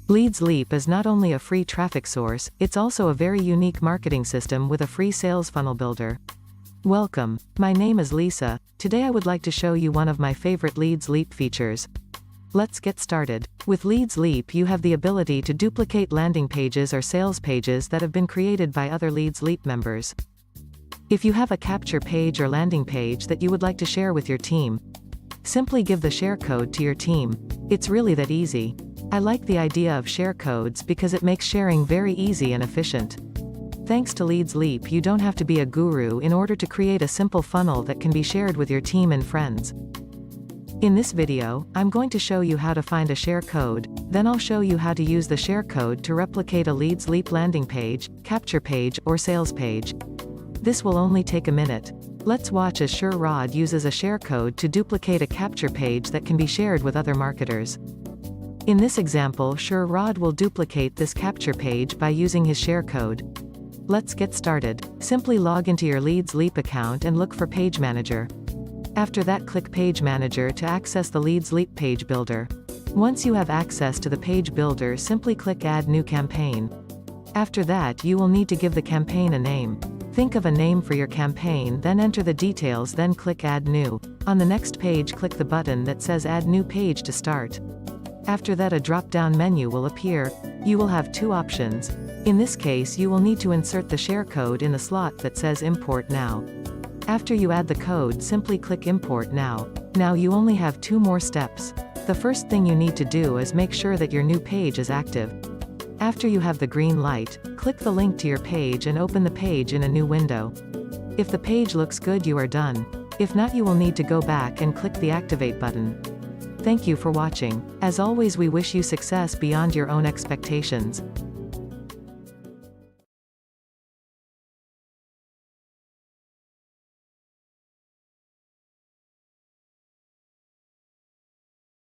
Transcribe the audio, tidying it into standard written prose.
Leads Leap is not only a free traffic source, it's also a very unique marketing system with a free sales funnel builder. Welcome, my name is Lisa. Today I would like to show you one of my favorite Leads Leap features. Let's get started. With Leads Leap you have the ability to duplicate landing pages or sales pages that have been created by other Leads Leap members. If you have a capture page or landing page that you would like to share with your team, simply give the share code to your team. It's really that easy. I like the idea of share codes because it makes sharing very easy and efficient. Thanks to Leads Leap you don't have to be a guru in order to create a simple funnel that can be shared with your team and friends. In this video, I'm going to show you how to find a share code, then I'll show you how to use the share code to replicate a Leads Leap landing page, capture page, or sales page. This will only take a minute. Let's watch as SureROD uses a share code to duplicate a capture page that can be shared with other marketers. In this example, SureROD will duplicate this capture page by using his share code. Let's get started. Simply log into your Leads Leap account and look for Page Manager. After that, click Page Manager to access the Leads Leap page builder. Once you have access to the page builder, simply click Add New Campaign. After that, you will need to give the campaign a name. Think of a name for your campaign, then enter the details, then click Add New. On the next page, click the button that says Add New Page to start. After that, a drop-down menu will appear. You will have two options. In this case, you will need to insert the share code in the slot that says Import Now. After you add the code, simply click Import Now. Now you only have two more steps. The first thing you need to do is make sure that your new page is active. After you have the green light, click the link to your page and open the page in a new window. If the page looks good, you are done. If not, you will need to go back and click the Activate button. Thank you for watching. As always, we wish you success beyond your own expectations.